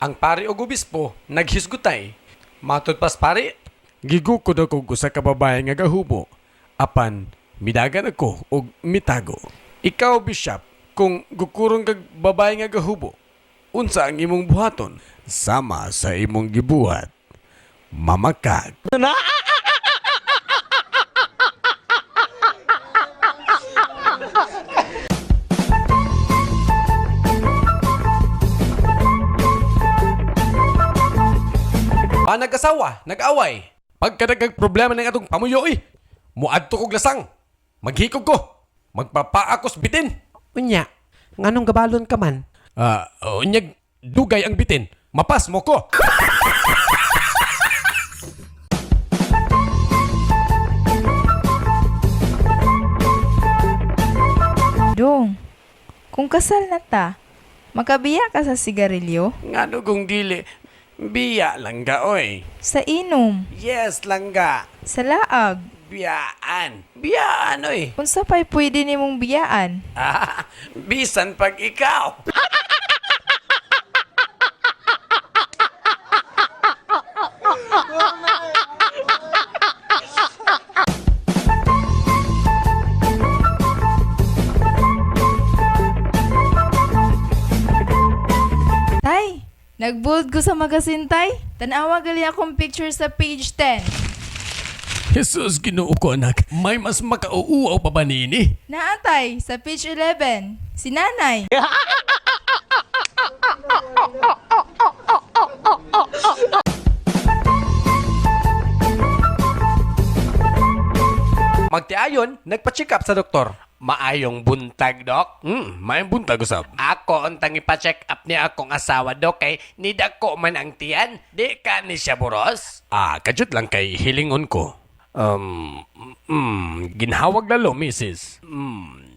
ang pari og obispo naghisgutay. Matod pas pari, gigukod ako sa kababae nga gahubo. Apan, midagan ako og mitago. Ikaw, Bishop, kung gukurong kag babae nga gahubo, unsa ang imong buhaton? Sama sa imong gibuhat, mamakag. Nag-asawa, nag-away. Pagkadagag problema ng atong pamuyoy, muadto kog lasang. Maghikog ko. Magpapaakos bitin. Unya, nganong gabalon ka man? Unyag, dugay ang bitin. Mapas mo ko. Dong, kung kasal na ta, makabiya ka sa sigarilyo? Ngano kung dili, biya lang ga, oy. Sa inom? Yes, lang ga. Sa laag? Biyaan. Biyaan, oy. Unsa pa'y pwede nimong biyaan? Bisan pag ikaw. Tay, nagbold ko sa magasin, tay. Tanawa gali akong picture sa page 10. Jesus, Ginoo ko, anak. May mas makauuaw pa ba nini? Naa, tay, sa page 11. Si nanay. Magtiayon, nagpa-check up sa doktor. Maayong buntag, Dok? Maayong buntag, usab. Ako, untang ipa-check up niya akong asawa, Dok, kay nidako man ang tiyan. Di ka ni siya buros? Kajut lang kay hilingon ko. Ginhawag lalo, Mrs.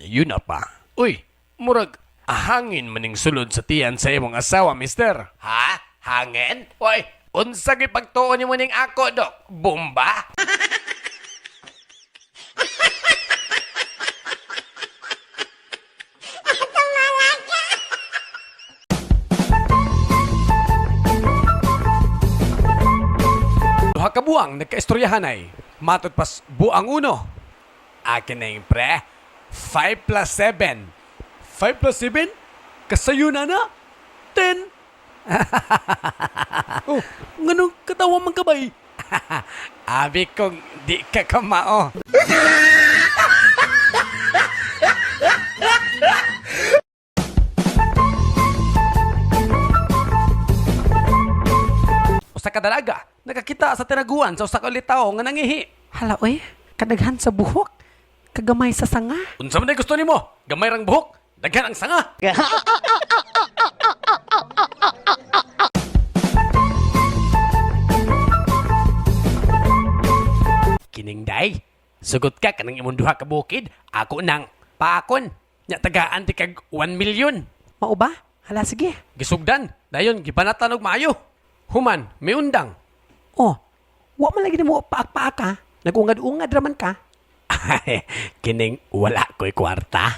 Yun na pa. Uy, murag, hangin maning sulod sa tiyan sa imong asawa, mister. Ha? Hangin? Uy, unsa gipagtuon ni mo ning ako, Dok? Bomba? Duha ka buwang nagkaistoryahan ay. Matod pas buang uno. Akin na yung pre. 5 plus 7. 5 plus 7? Kasayo na na? 10. Oh, nganong katawa man kabay? Abi kong di ka kamao. Usa ka dalaga, nakakita sa tinaguan sa usa ka litaw nga nangihi. Hala, oy, kadaghan sa buhok. Kagamay sa sanga. Unsa man ay gusto nimo? Gamay rang buhok, daghan ang sanga. Kining day, sugot ka kanang imong duha ka bukid, ako nang paakon. Nya tagaan ti kag 1 million. Mao ba? Hala, sige. Gisugdan, dayon gipanatan og maayo. Human, may undang. Oh, wa man lagi na mo paak-paak ka. Nagungad-ungad raman ka. Ay, kining wala ko'y kwarta.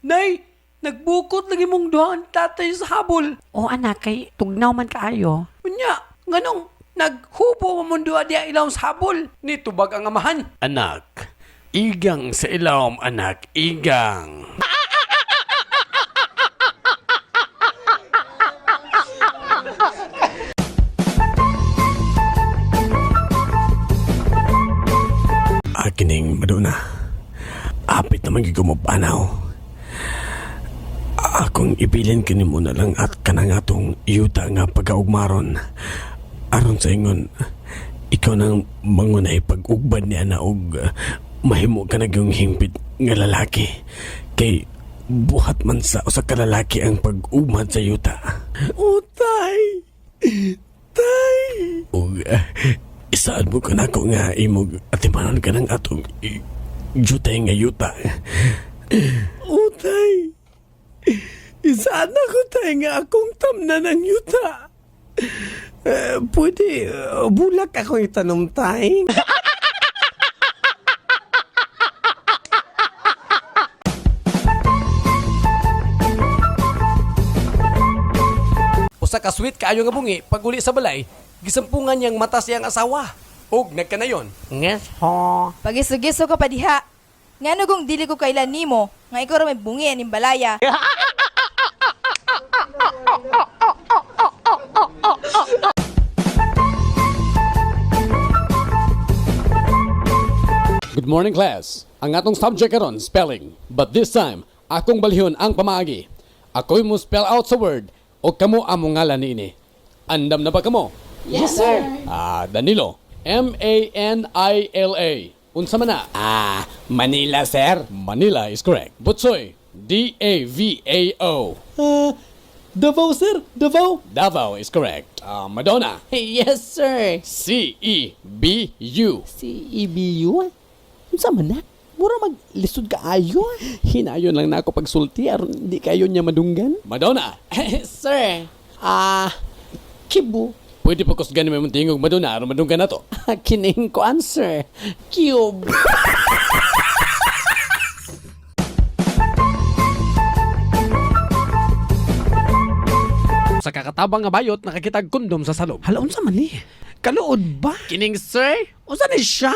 Nay, nagbukod lagi mong duhaan tatay sa habol. Oh, anak, kay tugnaw man kaayo. Unya, nganong naghubo mo mundo diya ilawom sa habol. Nito bag ang amahan. Anak, igang sa ilawom, anak, igang. Akining maduna, apit naman gigumupanaw. Akong ibilin kini mo na lang at kanang atong yuta nga pagkaugmaron. Aron sa ingon, ikaw nang mangunay pag-ugbad niya na og mahimo ka na yung himpit nga lalaki. Kay buhat man sa usa ka lalaki ang pag-ugmad sa yuta. O tay! Tay! Og isaad mo ka na ko nga imog atimanon ka ng atong jutay nga yuta. O tay! Isaan ako tayo nga akong tamna ng yuta. Pwede, bulak ako itanom tay. Usa ka sweet kaayo nga bungi, pag uli sa balay, gisampungan niyang mata siyang asawa. Og nagkanayon. Nges ho. Pagiso-giso ka pa diha. Ngano kung dili ko kailan nimo, nga ikaw ra may bungi aning balaya. Good morning, class. Ang atong subject karon spelling. But this time, akong balihon ang pamaagi. Ako'y mo spell out sa word o kamo among ngalan niini. Andam na ba kamo? Yes, sir. Danilo. M-A-N-I-L-A. Unsa man na? Manila, sir. Manila is correct. Butsoy. D-A-V-A-O. Davao, sir. Davao. Davao is correct. Madonna. Yes, sir. C-E-B-U. C-E-B-U? Unsa man na? Mura maglisod ka ayo. Hinayon lang na ako pagsulti aron di kayo niya madunggan. Madonna. Sir. Kibu. Pwede pa kusgan may muntingog Madonna aron madunggan na to. Kining ko answer. Cube. Sa kakatabang nga bayot, nakakitag kondom sa salog. Hala, unsa man ni? Kaluod ba? Kining sir? Unsa ni siya?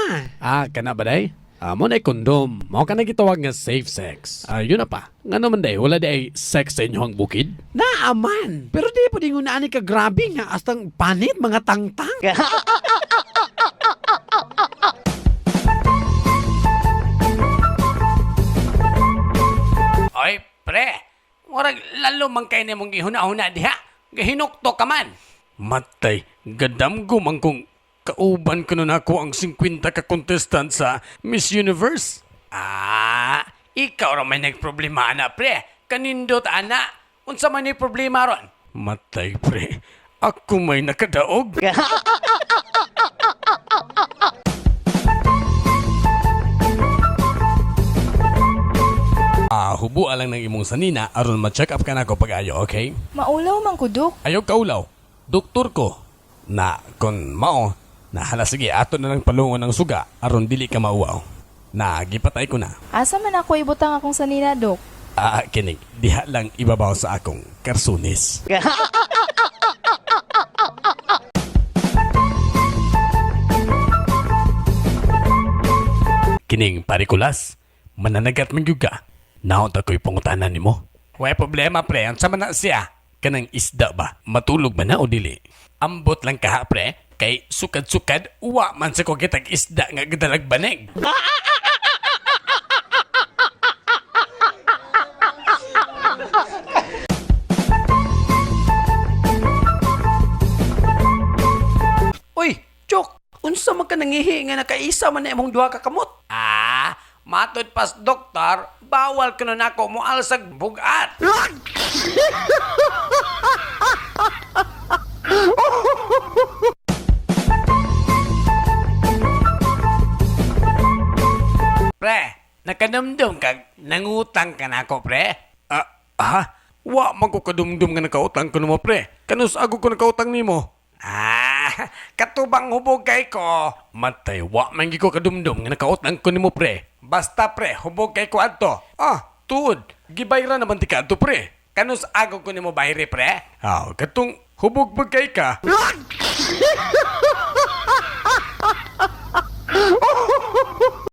Kana ba day? Mo na kondom. Mao ka na gitawag nga safe sex. Yun na pa. Nga naman day, wala day sex sa inyong bukid? Naaman. Pero di pa dingon na ani ka grabe nga astang panit mga tangtang. Oy, pre. Murag lalo man kay nimong gihuna-huna diha. Gahinukto ka man. Matay, gadamgo man kung kauban ko nun ako ang 50 ka contestant sa Miss Universe. Ikaw ra may nagproblema na, pre. Kanindot, ana. Unsa man ni problema ron? Matay, pre. Ako may nakadaog. Hubo lang ng imong sanina aron ma-check up ka na ko pag-ayo, okay? Maulaw man ko, Dok. Ayaw kaulaw. Doktor ko. Na, kon mao, nahala sige, ato na lang palungon ng suga aron dili ka mauwaw. Na, gipatay ko na. Asa man ako ibutang akong sanina, Dok? Kinig, diha lang ibabaw sa akong karsunis. Kining parikulas, mananagat man yung ka. Naon ako'y pangutanan ni mo. Way problema, pre. Ang sama na siya. Kanang isda ba? Matulog ba na o dili? Ambot lang ka, pre. Kay sukad-sukad, uwa man sa kogitag isda nga gadalag banig. Uy, Chok, unsa man ka nangihi nga nakaisa man na imong duha ka kamot? Matod pas doktor, bawal ka na ako mo alsag bugat. Pre, nakadumdum kag nangutang ka na ako, pre? Wa man ko kadumdum nga nakautang ko mo, pre. Kanus ako ko nakautang nimo. Katubang hubog kay ko. Matay, wa man gi ko kadumdum nga nakautang ko nimo, pre. Basta, pre, hubog kay ko adto. Tuod, gibayra naman ti ka adto, pre. Kanus ako ko nimo bayre, pre? Katong hubog kay ka.